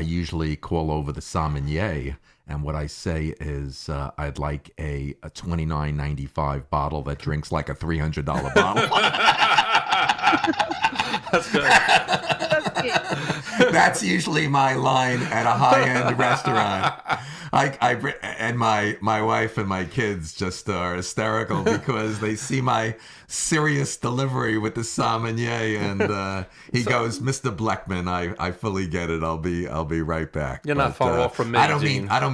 usually call over the sommelier, and what I say is I'd like a $29.95 bottle that drinks like a $300 bottle. That's good. That's usually my line at a high-end restaurant. And my wife and my kids just are hysterical because they see my serious delivery with the sommelier, and he goes, "Mr. Blechman, I fully get it. I'll be right back." You're not far off from me. I don't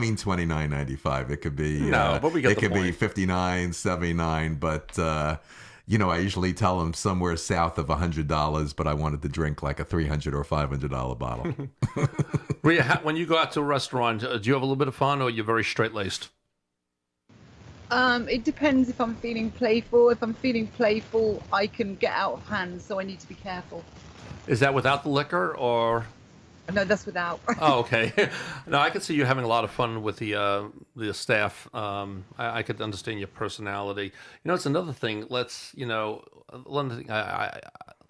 mean $29.95. It could be but we get it the could point. be $59.79, but. I usually tell them somewhere south of $100, but I wanted to drink like a $300 or $500 bottle. Rhea, when you go out to a restaurant, do you have a little bit of fun, or are you very straight-laced? It depends if I'm feeling playful. If I'm feeling playful, I can get out of hand, so I need to be careful. Is that without the liquor, or? No, that's without. Oh, okay. No, I can see you having a lot of fun with the staff. I could understand your personality. It's another thing. One thing.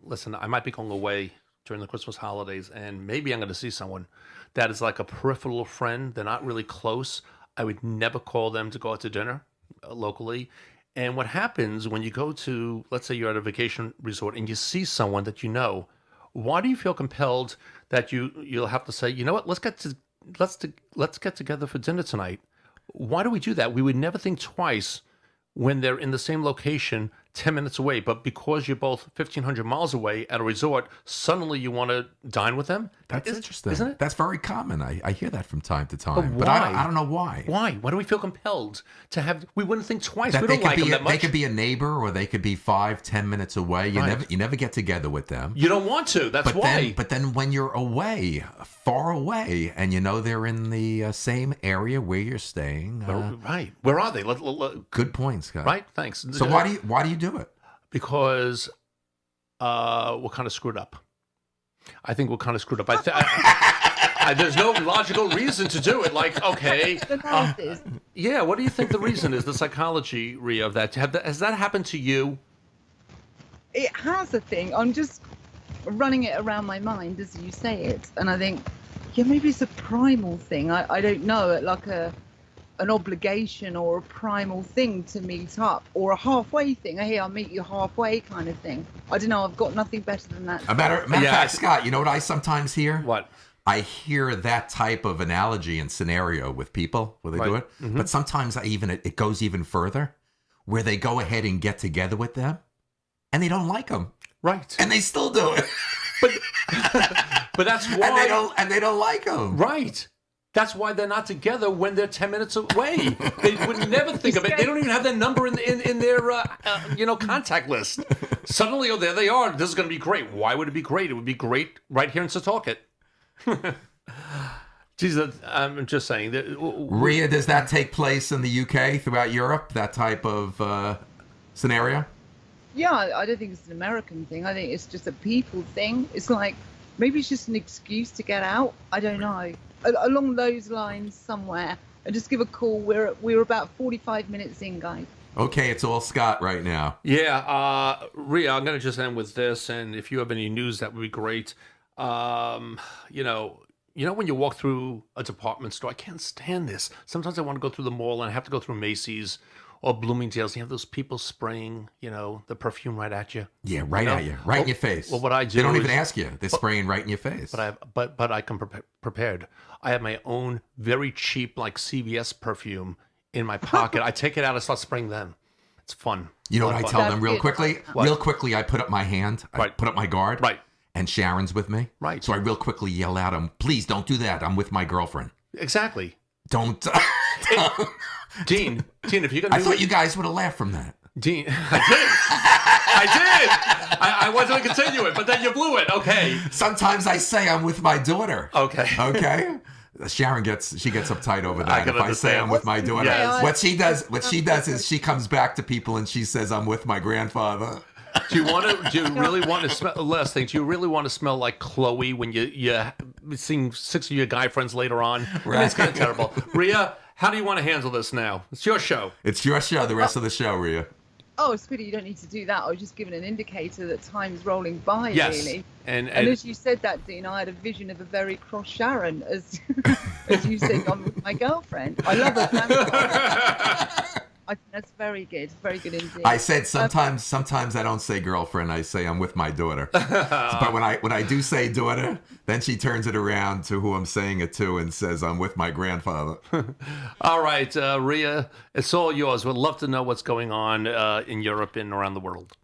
Listen, I might be going away during the Christmas holidays, and maybe I'm going to see someone that is like a peripheral friend. They're not really close. I would never call them to go out to dinner locally. And what happens when you go to, let's say you're at a vacation resort and you see someone that you know, why do you feel compelled that you'll have to say, you know what, let's get together for dinner tonight? Why do we do that? We would never think twice when they're in the same location 10 minutes away, but because you're both 1,500 miles away at a resort, suddenly you want to dine with them? That's interesting. Isn't it? That's very common. I hear that from time to time. But But why? I don't know why. Why? Why do we feel compelled to have? We wouldn't think twice. That We they don't could like be them that much. they could be a neighbor, or they could be 5-10 minutes away. You never get together with them. You don't want to. That's why. But then when you're away, far away, and you know they're in the same area where you're staying. Right. Where are they? Good point, Scott. Right. Thanks. So why do you do it? Because we're kind of screwed up. I think we're kind of screwed up. There's no logical reason to do it. Like, okay, yeah. What do you think the reason is? The psychology, Rhea, of that. Has that happened to you? It has a thing. I'm just running it around my mind as you say it, and I think, yeah, maybe it's a primal thing. I don't know, like an obligation or a primal thing to meet up, or a halfway thing. Hey, I'll meet you halfway kind of thing. I don't know. I've got nothing better than that. Matter of fact, Scott, you know what I sometimes hear? What? I hear that type of analogy and scenario with people where they do it. Mm-hmm. But sometimes it goes even further, where they go ahead and get together with them, and they don't like them. Right. And they still do it. But that's why. And they don't like them. Right. That's why they're not together when they're 10 minutes away. They would never think of it. They don't even have their number in their contact list. Suddenly, there they are. This is going to be great. Why would it be great? It would be great right here in Setauket. Jesus, I'm just saying. Rhea, does that take place in the UK, throughout Europe, that type of scenario? Yeah, I don't think it's an American thing. I think it's just a people thing. It's like, maybe it's just an excuse to get out. I don't know. Along those lines somewhere. And just give a call. We're about 45 minutes in, guys. Okay, it's all Scott right now. Yeah, Rhea, I'm going to just end with this. And if you have any news, that would be great. When you walk through a department store, I can't stand this. Sometimes I want to go through the mall and I have to go through Macy's or Bloomingdale's. You have those people spraying, the perfume right at you. Yeah, at you, right in your face. Well, what I do, they don't even ask you. They're spraying right in your face. But I come prepared. I have my own very cheap, like CVS perfume in my pocket. I take it out and start spraying them. It's fun. You know what I tell them real quickly? What? Real quickly, I put up my hand. I put up my guard. Right. And Sharon's with me. Right. So I real quickly yell at him, please don't do that. I'm with my girlfriend. Exactly. Don't. Dean, if you're going to I thought you guys would have laughed from that. Dean, I did. I wasn't going to continue it, but then you blew it. Okay. Sometimes I say I'm with my daughter. Okay. Sharon gets uptight over that. If I say I'm with my daughter, Yes. what she does is she comes back to people and she says I'm with my grandfather. Do you really want to smell? Last thing, do you really want to smell like Chloe when you seeing 6 of your guy friends later on? Right. I mean, it's kind of terrible. Rhea, how do you want to handle this now? It's your show. It's your show. The rest of the show, Rhea. Oh, it's pity you don't need to do that. I was just giving an indicator that time's rolling by, yes. really. And as you said that, Dean, I had a vision of a very cross Sharon as you said, I'm with my girlfriend. I love her. I think that's very good indeed. I said sometimes I don't say girlfriend. I say I'm with my daughter. But when I do say daughter, then she turns it around to who I'm saying it to and says I'm with my grandfather. All right, Rhea, it's all yours. We'd love to know what's going on in Europe and around the world.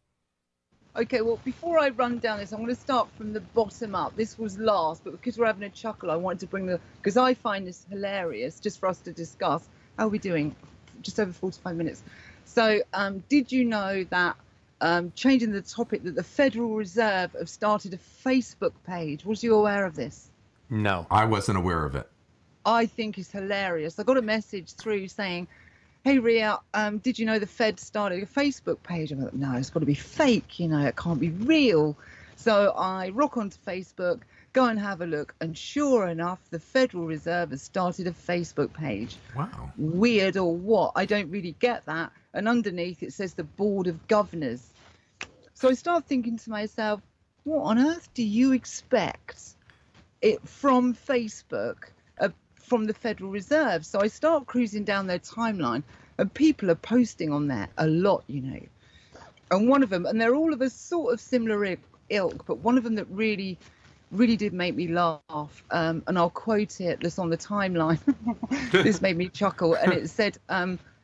Okay, well, before I run down this, I'm going to start from the bottom up. This was last, but because we're having a chuckle, I wanted to bring because I find this hilarious, just for us to discuss. How are we doing? Just over 45 minutes. So did you know that, changing the topic, that the Federal Reserve have started a Facebook page? Was you aware of this? No. I wasn't aware of it. I think it's hilarious. I got a message through saying, hey, Rhea, did you know the Fed started a Facebook page? I'm like, no, it's got to be fake. It can't be real. So I rock onto Facebook, go and have a look. And sure enough, the Federal Reserve has started a Facebook page. Wow. Weird or what? I don't really get that. And underneath it says the Board of Governors. So I start thinking to myself, what on earth do you expect it from Facebook, from the Federal Reserve? So I start cruising down their timeline and people are posting on there a lot, And one of them, and they're all of a sort of similar ilk, but one of them that really did make me laugh, and I'll quote it, that's on the timeline. This made me chuckle, and it said,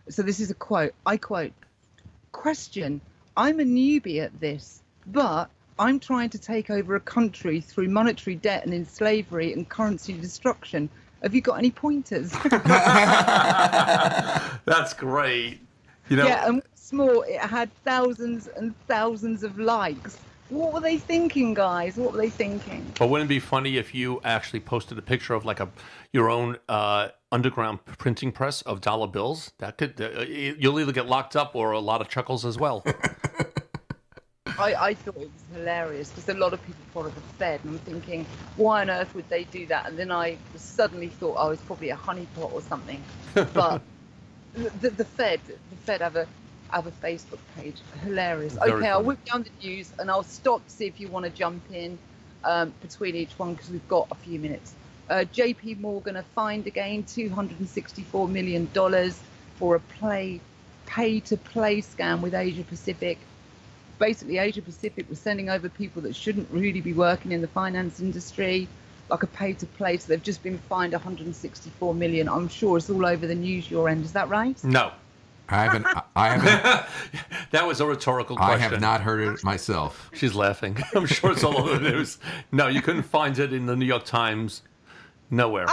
so this is a quote, I quote, "Question, I'm a newbie at this, but I'm trying to take over a country through monetary debt and slavery and currency destruction. Have you got any pointers?" That's great. You know, Yeah, and what's more, it had thousands and thousands of likes. What were they thinking, guys? What were they thinking? but wouldn't it be funny if you actually posted a picture of like your own underground printing press of dollar bills? That could you'll either get locked up or a lot of chuckles as well. I thought it was hilarious because a lot of people follow the Fed, and I'm thinking, why on earth would they do that? And then I suddenly thought, oh, it's probably a honeypot or something. But the Fed have a Facebook page. Hilarious. Very Okay, I'll funny. whip down the news and I'll stop to see if you want to jump in between each one because we've got a few minutes. JP Morgan are fined again $264 million for a pay-to-play scam with Asia Pacific. Basically, Asia Pacific was sending over people that shouldn't really be working in the finance industry, like a pay-to-play. So they've just been fined 164 million. I'm sure it's all over the news your end. Is that right? No. I haven't. That was a rhetorical question. I have not heard it myself. She's laughing. I'm sure it's all over the news. No, you couldn't find it in the New York Times. Nowhere.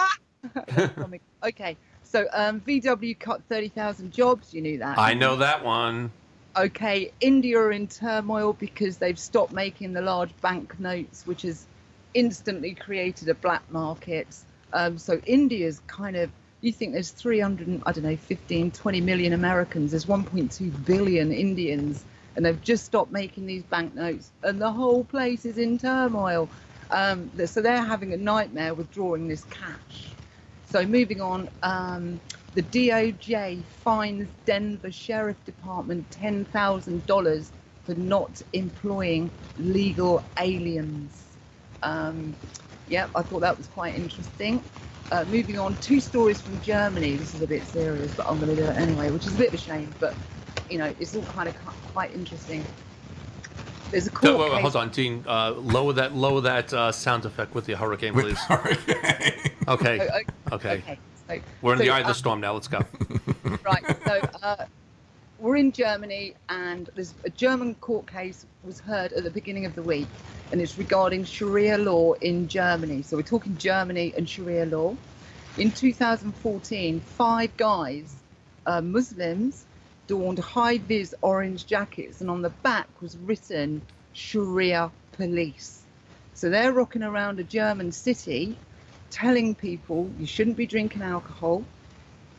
Okay, so VW cut 30,000 jobs. You knew that. I know that one. Okay, India are in turmoil because they've stopped making the large banknotes, which has instantly created a black market. So India's kind of, you think there's 15, 20 million Americans, there's 1.2 billion Indians, and they've just stopped making these banknotes, and the whole place is in turmoil. So they're having a nightmare withdrawing this cash. So moving on, the DOJ fines Denver Sheriff Department $10,000 for not employing legal aliens. Yeah, I thought that was quite interesting. Moving on, 2 stories from Germany. This is a bit serious, but I'm going to do it anyway, which is a bit of a shame, but, you know, it's all kind of quite interesting. There's a court case. Hold on, Dean. Lower that sound effect with the hurricane, please. Okay. Okay. So, We're in the eye of the storm now. Let's go. Right. So we're in Germany, and there's a German court case was heard at the beginning of the week, and it's regarding Sharia law in Germany. So we're talking Germany and Sharia law. In 2014, 5 guys, Muslims, donned high-vis orange jackets, and on the back was written Sharia police. So they're rocking around a German city telling people you shouldn't be drinking alcohol,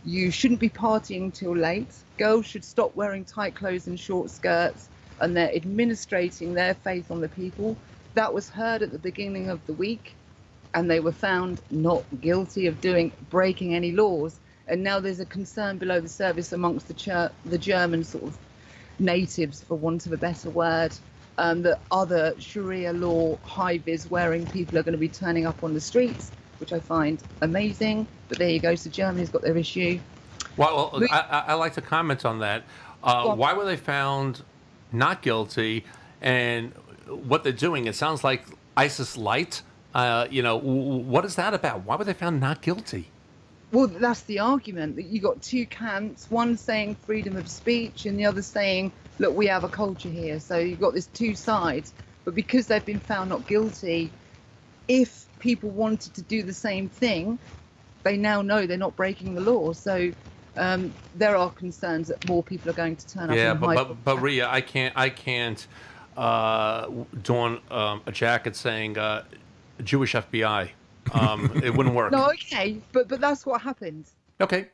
you shouldn't be partying till late, girls should stop wearing tight clothes and short skirts, and they're administrating their faith on the people. That was heard at the beginning of the week, and they were found not guilty of breaking any laws. And now there's a concern below the surface amongst the German sort of natives, for want of a better word, that other Sharia law high-vis wearing people are going to be turning up on the streets, which I find amazing. But there you go. So Germany's got their issue. Well, I like to comment on that. Why were they found not guilty? And what they're doing, it sounds like ISIS light. What is that about? Why were they found not guilty? Well, that's the argument, that you got 2 camps, one saying freedom of speech and the other saying, look, we have a culture here. So you've got this 2 sides. But because they've been found not guilty, if people wanted to do the same thing, they now know they're not breaking the law. So there are concerns that more people are going to turn up. Yeah, but Ria, I can't don a jacket saying Jewish FBI. It wouldn't work. No, okay, but that's what happened. Okay.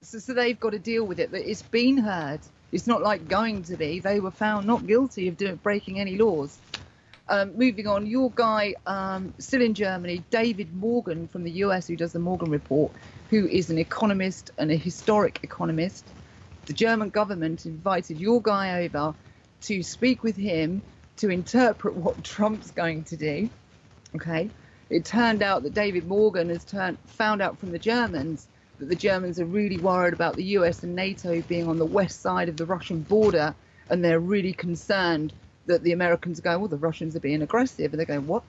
So they've got to deal with it. But it's been heard. It's not like going to be. They were found not guilty of breaking any laws. Moving on, your guy, still in Germany, David Morgan from the US, who does the Morgan Report, who is an economist and a historic economist. The German government invited your guy over to speak with him to interpret what Trump's going to do. Okay. It turned out that David Morgan has found out from the Germans that the Germans are really worried about the US and NATO being on the west side of the Russian border, and they're really concerned that the Americans are going, well, the Russians are being aggressive. And they're going, what?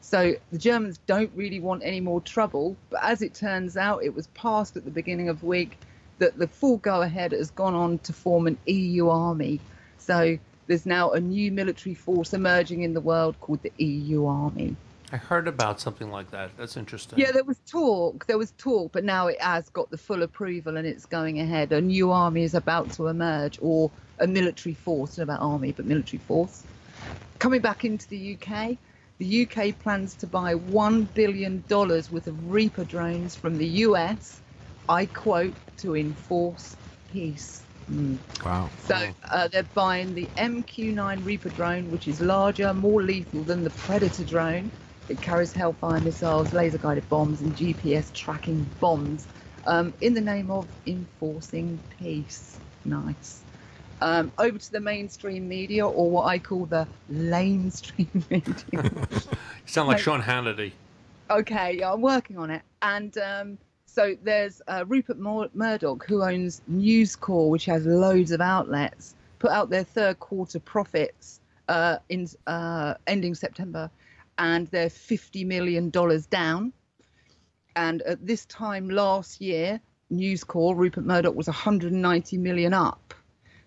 So the Germans don't really want any more trouble. But as it turns out, it was passed at the beginning of the week that the full go-ahead has gone on to form an EU army. So there's now a new military force emerging in the world called the EU army. I heard about something like that. That's interesting. Yeah, there was talk, but now it has got the full approval and it's going ahead. A new army is about to emerge, or a military force, not about army, but military force. Coming back into the UK plans to buy $1 billion worth of Reaper drones from the US, I quote, to enforce peace. Wow. So they're buying the MQ-9 Reaper drone, which is larger, more lethal than the Predator drone. It carries Hellfire missiles, laser-guided bombs, and GPS tracking bombs in the name of enforcing peace. Nice. Over to the mainstream media, or what I call the lamestream media. You sound like Sean Hannity. Okay, yeah, I'm working on it. And so there's Rupert Murdoch, who owns News Corp, which has loads of outlets, put out their third quarter profits ending September, and they're $50 million down. And at this time last year, News Corp, Rupert Murdoch, was 190 million up.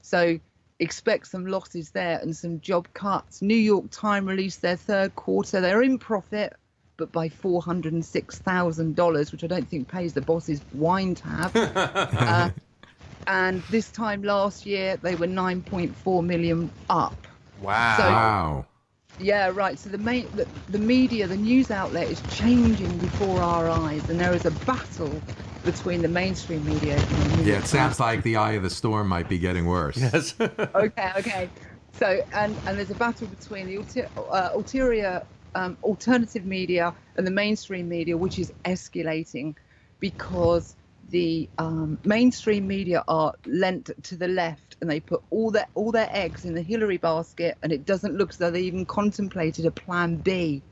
So expect some losses there and some job cuts. New York Times released their third quarter. They're in profit, but by $406,000, which I don't think pays the boss's wine tab. And this time last year, they were 9.4 million up. Wow. Wow. Yeah, right. So the media, the news outlet is changing before our eyes, and there is a battle between the mainstream media and the media. Yeah, it sounds like the eye of the storm might be getting worse. Yes. Okay. So and there's a battle between the alternative media and the mainstream media, which is escalating because the mainstream media are lent to the left, and they put all their eggs in the Hillary basket, and it doesn't look as though they even contemplated a plan B.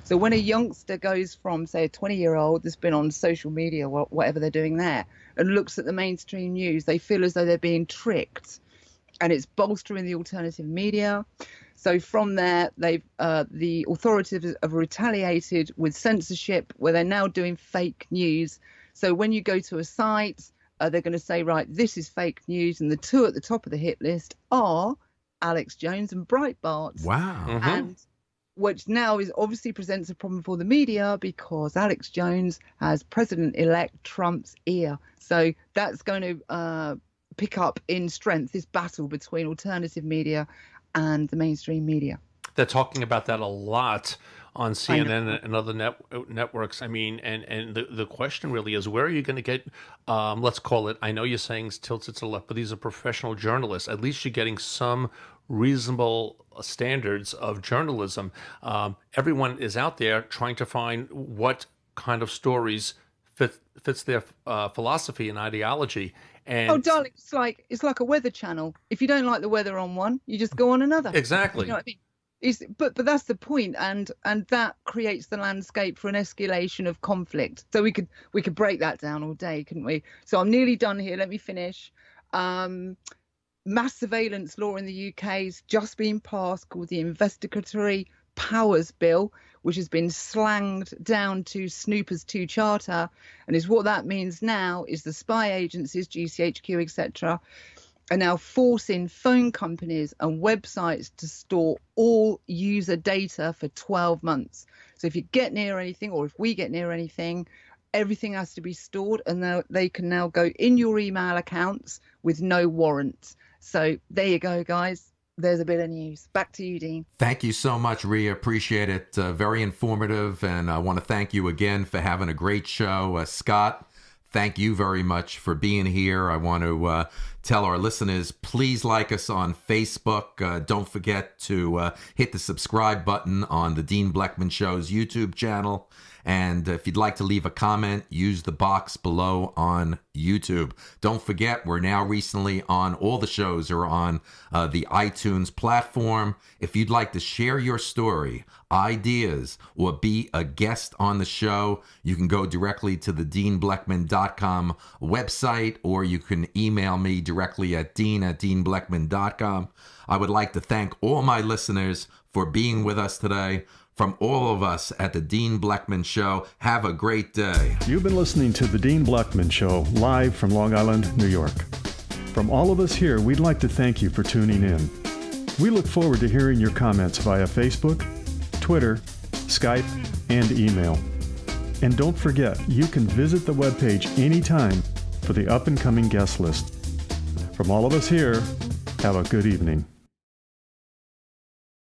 So when a youngster goes from, say, a 20-year-old that's been on social media or whatever they're doing there and looks at the mainstream news, they feel as though they're being tricked, and it's bolstering the alternative media. So from there, the authorities have retaliated with censorship, where they're now doing fake news. So when you go to a site, they're going to say, right, this is fake news, and the two at the top of the hit list are Alex Jones and Breitbart. Wow. Mm-hmm. And which now is obviously presents a problem for the media, because Alex Jones has President-elect Trump's ear. So that's going to pick up in strength, this battle between alternative media and the mainstream media. They're talking about that a lot on CNN and other networks. I mean, and the question really is, where are you going to get, let's call it, I know you're saying tilted to the left, but these are professional journalists. At least you're getting some reasonable standards of journalism. Everyone is out there trying to find what kind of stories fits their philosophy and ideology. And oh, darling, it's like a weather channel. If you don't like the weather on one, you just go on another. Exactly. You know what I mean? But that's the point, and that creates the landscape for an escalation of conflict. So we could break that down all day, couldn't we? So I'm nearly done here. Let me finish. Mass surveillance law in the UK has just been passed, called the Investigatory Powers Bill, which has been slanged down to Snoopers 2 Charter, and is what that means now is the spy agencies, GCHQ, etc., are now forcing phone companies and websites to store all user data for 12 months. So if you get near anything, or if we get near anything, everything has to be stored, and they can now go in your email accounts with no warrant. So there you go, guys. There's a bit of news. Back to you, Dean. Thank you so much, Rhea. Appreciate it. Very informative. And I want to thank you again for having a great show. Scott, thank you very much for being here. I want to tell our listeners, please like us on Facebook. Don't forget to hit the subscribe button on the Dean Blechman Show's YouTube channel. And if you'd like to leave a comment, use the box below on YouTube. Don't forget, we're now recently on, all the shows are on the iTunes platform. If you'd like to share your story, ideas, or be a guest on the show, you can go directly to the deanblechman.com website, or you can email me directly at dean@deanblechman.com. I would like to thank all my listeners for being with us today. From all of us at the Dean Blechman Show, have a great day. You've been listening to the Dean Blechman Show, live from Long Island, New York. From all of us here, we'd like to thank you for tuning in. We look forward to hearing your comments via Facebook, Twitter, Skype, and email. And don't forget, you can visit the webpage anytime for the up-and-coming guest list. From all of us here, have a good evening.